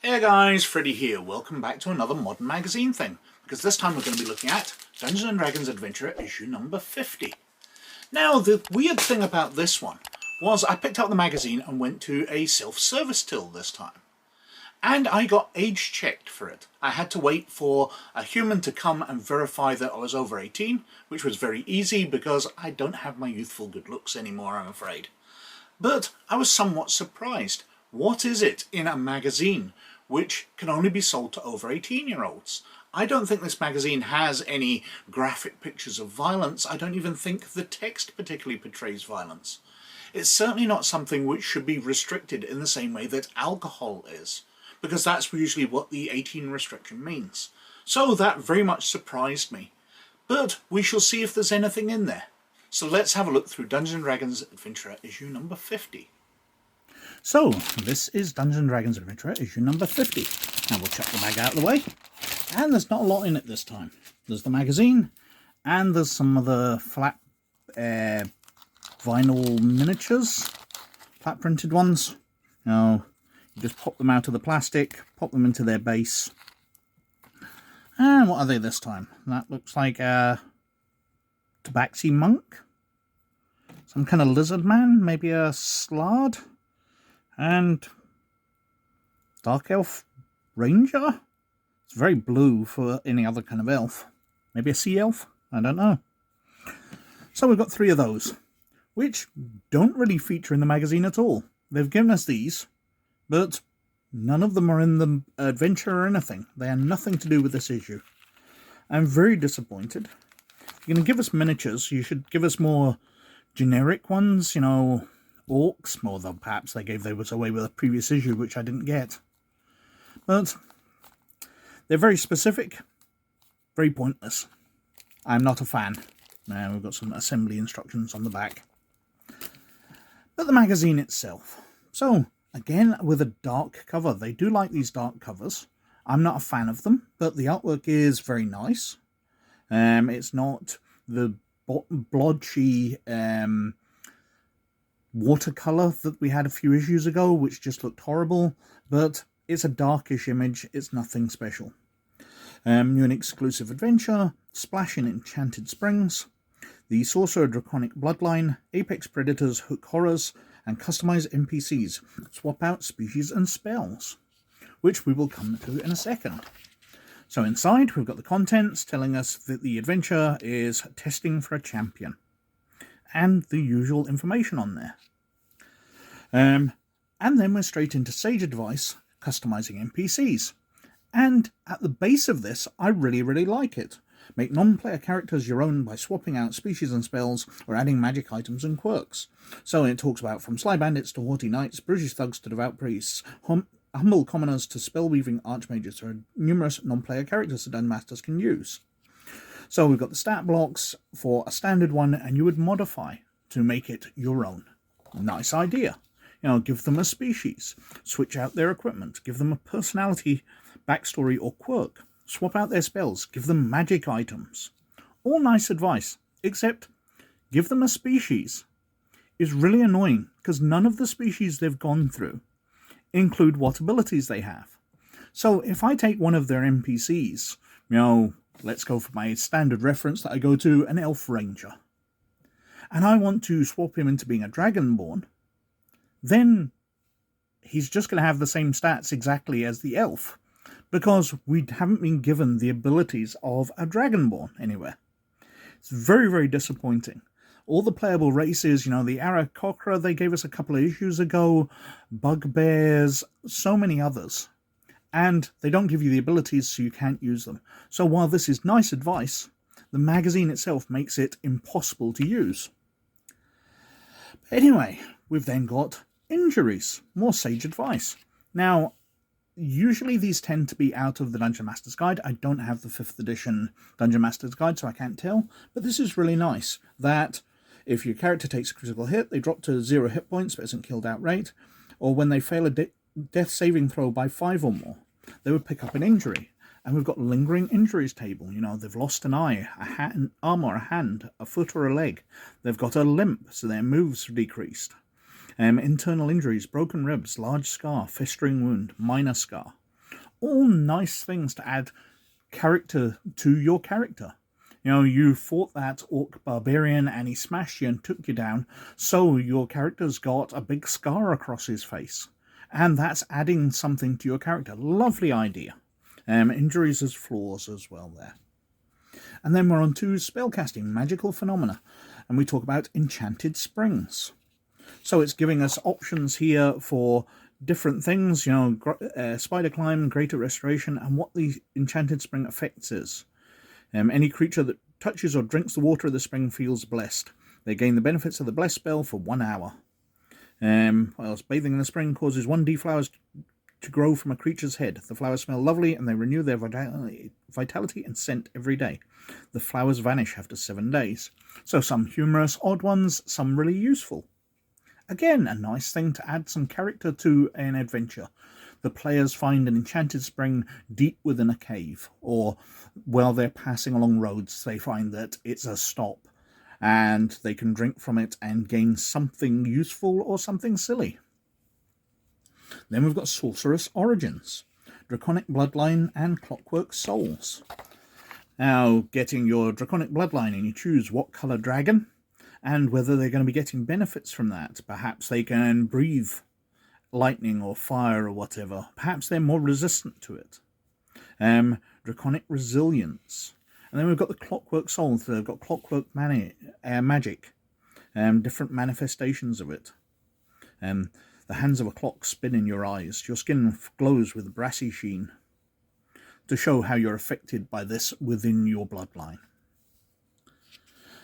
Hey guys, Freddy here. Welcome back to another modern magazine thing, because this time we're going to be looking at Dungeons & Dragons Adventure issue number 50. Now, the weird thing about this one was I picked up the magazine and went to a self-service till this time. And I got age checked for it. I had to wait for a human to come and verify that I was over 18, which was very easy because I don't have my youthful good looks anymore, I'm afraid. But I was somewhat surprised. What is it in a magazine which can only be sold to over 18-year-olds? I don't think this magazine has any graphic pictures of violence. I don't even think the text particularly portrays violence. It's certainly not something which should be restricted in the same way that alcohol is, because that's usually what the 18 restriction means. So that very much surprised me. But we shall see if there's anything in there. So let's have a look through Dungeons & Dragons Adventure issue number 50. So, this is Dungeons & Dragons Adventure issue number 50. Now we'll chuck the bag out of the way. And there's not a lot in it this time. There's the magazine, and there's some of the flat vinyl miniatures, flat printed ones. Now, you just pop them out of the plastic, pop them into their base. And what are they this time? That looks like a Tabaxi monk, some kind of lizard man, maybe a slard, and dark elf ranger. It's very blue for any other kind of elf. Maybe a sea elf? I don't know. So we've got 3 of those, which don't really feature in the magazine at all. They've given us these, but none of them are in the adventure or anything. They are nothing to do with this issue. I'm very disappointed. If you're going to give us miniatures, you should give us more generic ones, you know, orcs, more than perhaps they gave those away with a previous issue, which I didn't get. But they're very specific, very pointless. I'm not a fan. Now we've got some assembly instructions on the back. But the magazine itself. So, again, with a dark cover. They do like these dark covers. I'm not a fan of them, but the artwork is very nice. It's not the blotchy watercolor that we had a few issues ago, which just looked horrible, but it's a darkish image. It's nothing special. New and exclusive adventure, Splash in Enchanted Springs, the Sorcerer Draconic Bloodline, Apex Predators, Hook Horrors, and Customize NPCs. Swap out species and spells, which we will come to in a second. So inside, we've got the contents telling us that the adventure is testing for a champion, and the usual information on there. And then we're straight into Sage Advice, Customizing NPCs. And at the base of this, I really like it. Make non-player characters your own by swapping out species and spells or adding magic items and quirks. So it talks about from sly bandits to haughty knights, British thugs to devout priests, humble commoners to spell-weaving archmages. There are numerous non-player characters that Dungeon Masters can use. So we've got the stat blocks for a standard one, and you would modify to make it your own. Nice idea. You know, give them a species, switch out their equipment, give them a personality, backstory or quirk, swap out their spells, give them magic items. All nice advice, except give them a species is really annoying, because none of the species they've gone through include what abilities they have. So if I take one of their NPCs, you know, let's go for my standard reference that I go to, an elf ranger, and I want to swap him into being a dragonborn, then he's just going to have the same stats exactly as the elf, because we haven't been given the abilities of a dragonborn anywhere. It's very disappointing. All the playable races, you know, the Aarakocra they gave us a couple of issues ago, bugbears, so many others. And they don't give you the abilities, so you can't use them. So while this is nice advice, the magazine itself makes it impossible to use. But anyway, we've then got injuries, more sage advice. Now, usually these tend to be out of the Dungeon Master's Guide. I don't have the 5th edition Dungeon Master's Guide, so I can't tell. But this is really nice, that if your character takes a critical hit, they drop to 0 hit points but isn't killed outright, or when they fail a death saving throw by 5 or more, they would pick up an injury. And we've got lingering injuries table. You know, they've lost an eye, an arm or a hand, a foot or a leg. They've got a limp, so their moves are decreased. Internal injuries, broken ribs, large scar, festering wound, minor scar. all nice things to add character to your character. You know, you fought that orc barbarian and he smashed you and took you down, so your character's got a big scar across his face. And that's adding something to your character. Lovely idea. Injuries as flaws as well there. And then we're on to spellcasting, magical phenomena. And we talk about Enchanted Springs. So it's giving us options here for different things, you know, spider climb, greater restoration, and what the Enchanted Spring effects is. Any creature that touches or drinks the water of the spring feels blessed. They gain the benefits of the blessed spell for 1 hour. Whilst bathing in the spring causes 1d flowers to grow from a creature's head. The flowers smell lovely and they renew their vitality and scent every day. The flowers vanish after 7 days. So some humorous, odd ones, some really useful. Again, a nice thing to add some character to an adventure. The players find an enchanted spring deep within a cave, or while they're passing along roads, they find that it's a stop, and they can drink from it and gain something useful or something silly. Then we've got Sorceress Origins, Draconic Bloodline and Clockwork Souls. Now, getting your Draconic Bloodline, and you choose what colour dragon, and whether they're going to be getting benefits from that. Perhaps they can breathe lightning or fire or whatever. Perhaps they're more resistant to it. Draconic Resilience. And then we've got the Clockwork Soul. So they've got Clockwork Magic. Different manifestations of it. The hands of a clock spin in your eyes. Your skin glows with a brassy sheen, to show how you're affected by this within your bloodline.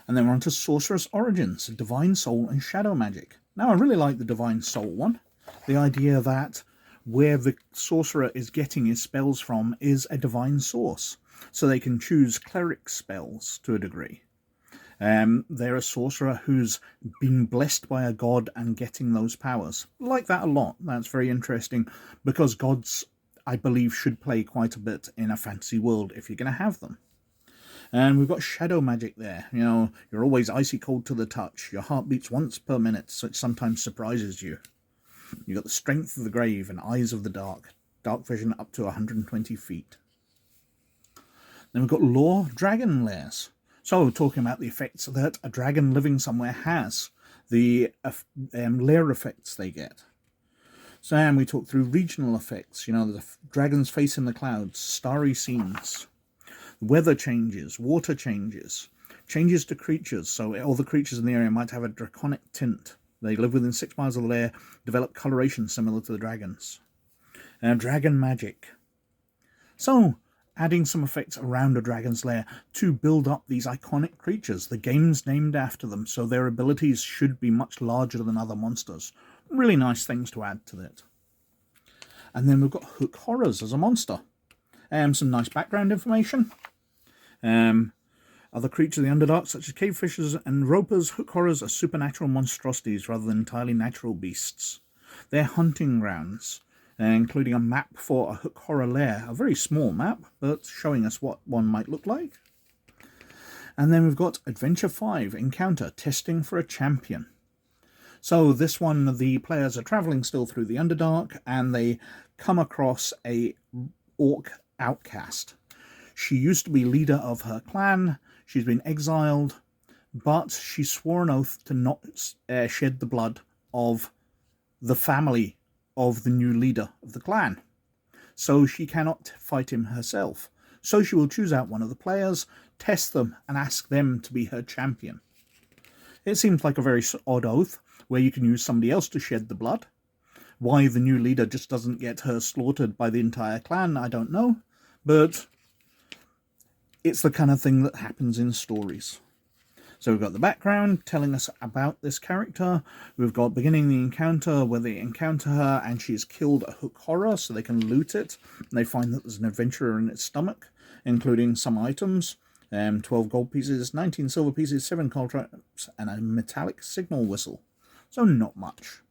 And then we're on to Sorceress Origins, Divine Soul and Shadow Magic. Now, I really like the Divine Soul one. The idea that where the sorcerer is getting his spells from is a divine source. So they can choose cleric spells to a degree. They're a sorcerer who's been blessed by a god and getting those powers. Like that a lot. That's very interesting, because gods, I believe, should play quite a bit in a fantasy world if you're going to have them. And we've got shadow magic there. You know, you're always icy cold to the touch. Your heart beats once per minute, so it sometimes surprises you. You've got the strength of the grave and eyes of the dark. Dark vision up to 120 feet. Then we've got Lore Dragon Lairs. So, talking about the effects that a dragon living somewhere has. The lair effects they get. So, and we talk through regional effects. You know, the dragon's face in the clouds, starry scenes. Weather changes, water changes, changes to creatures. So all the creatures in the area might have a draconic tint. They live within 6 miles of the lair, develop coloration similar to the dragons. Dragon magic. So, adding some effects around a dragon's lair to build up these iconic creatures. The game's named after them, so their abilities should be much larger than other monsters. Really nice things to add to that. And then we've got Hook Horrors as a monster. Some nice background information. Other creatures of the Underdark, such as cave fishers and ropers, hook horrors are supernatural monstrosities rather than entirely natural beasts. They're hunting grounds, including a map for a hook horror lair. A very small map, but showing us what one might look like. And then we've got Adventure 5, Encounter, Testing for a Champion. So this one, the players are travelling still through the Underdark, and they come across a orc outcast. She used to be leader of her clan. She's been exiled, but she swore an oath to not shed the blood of the family of the new leader of the clan. So she cannot fight him herself. So she will choose out one of the players, test them, and ask them to be her champion. It seems like a very odd oath, where you can use somebody else to shed the blood. Why the new leader just doesn't get her slaughtered by the entire clan, I don't know. But it's the kind of thing that happens in stories. So we've got the background telling us about this character. We've got beginning the encounter where they encounter her and she's killed a hook horror so they can loot it. And they find that there's an adventurer in its stomach, including some items. 12 gold pieces, 19 silver pieces, 7 contracts, and a metallic signal whistle. So not much.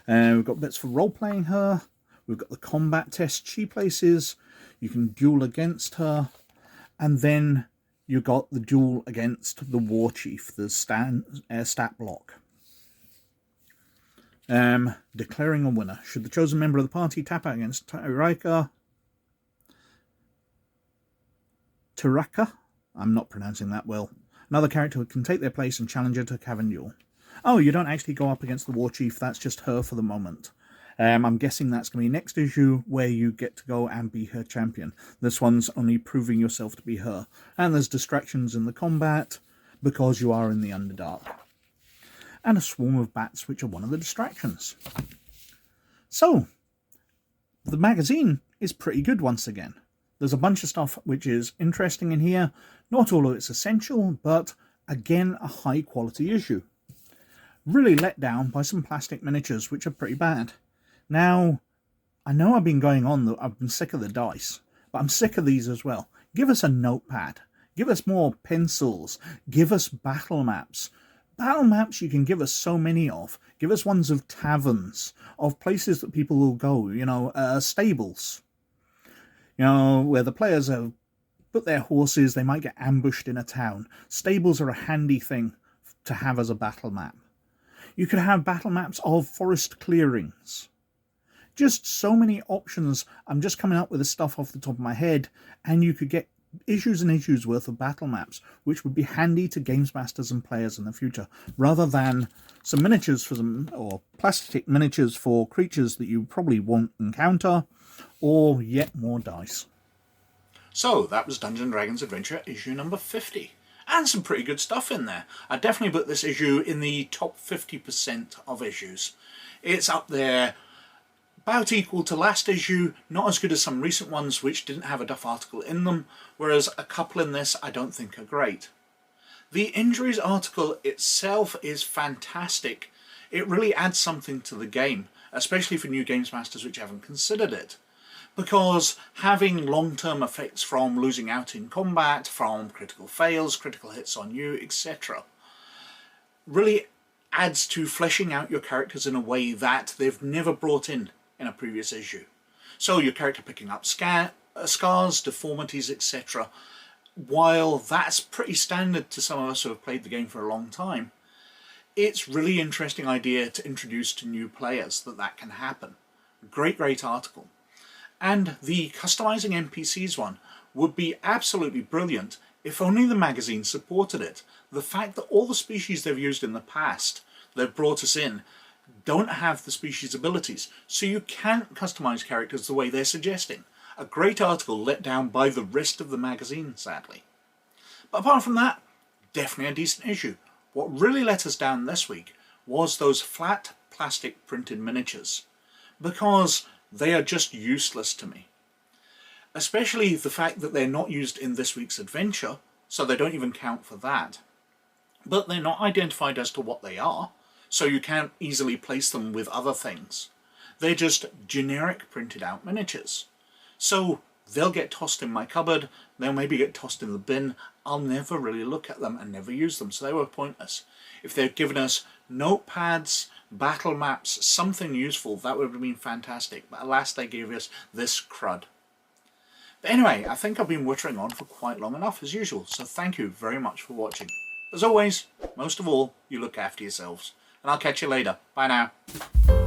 We've got bits for role-playing her. We've got the combat test she places. You can duel against her. And then you got the duel against the War Chief, the stat block. Declaring a winner. Should the chosen member of the party tap out against Tyrika, Tiraka. I'm not pronouncing that well. Another character who can take their place and challenge her to a cavern duel. Oh, you don't actually go up against the war chief, that's just her for the moment. I'm guessing that's going to be next issue where you get to go and be her champion. This one's only proving yourself to be her. And there's distractions in the combat because you are in the Underdark. And a swarm of bats, which are one of the distractions. So, the magazine is pretty good once again. There's a bunch of stuff which is interesting in here. Not all of it's essential, but again, a high quality issue. Really let down by some plastic miniatures, which are pretty bad. Now, I know I've been going on, I've been sick of the dice, but I'm sick of these as well. Give us a notepad. Give us more pencils. Give us battle maps. Battle maps you can give us so many of. Give us ones of taverns, of places that people will go, stables. Where the players have put their horses, they might get ambushed in a town. Stables are a handy thing to have as a battle map. You could have battle maps of forest clearings. Just so many options. I'm just coming up with this stuff off the top of my head, and you could get issues and issues worth of battle maps, which would be handy to games masters and players in the future, rather than some miniatures for them, or plastic miniatures for creatures that you probably won't encounter, or yet more dice. So that was Dungeons & Dragons Adventure issue number 50. And some pretty good stuff in there. I definitely put this issue in the top 50% of issues. It's up there, about equal to last issue, not as good as some recent ones which didn't have a Duff article in them, whereas a couple in this I don't think are great. The injuries article itself is fantastic. It really adds something to the game, especially for new games masters which haven't considered it. Because having long-term effects from losing out in combat, from critical fails, critical hits on you, etc. really adds to fleshing out your characters in a way that they've never brought in a previous issue. So your character picking up scars, deformities, etc. While that's pretty standard to some of us who have played the game for a long time, it's really interesting idea to introduce to new players that can happen. Great article. And the Customizing NPCs one would be absolutely brilliant if only the magazine supported it. The fact that all the species they've used in the past, they've brought us in, don't have the species abilities, so you can't customize characters the way they're suggesting. A great article let down by the rest of the magazine, sadly. But apart from that, definitely a decent issue. What really let us down this week was those flat plastic printed miniatures, because they are just useless to me. Especially the fact that they're not used in this week's adventure, so they don't even count for that. But they're not identified as to what they are, so you can't easily place them with other things. They're just generic printed out miniatures. So they'll get tossed in my cupboard, they'll maybe get tossed in the bin, I'll never really look at them and never use them, so they were pointless. If they'd given us notepads, battle maps, something useful, that would have been fantastic, but alas they gave us this crud. But anyway, I think I've been wittering on for quite long enough as usual, so thank you very much for watching. As always, most of all, you look after yourselves, and I'll catch you later. Bye now.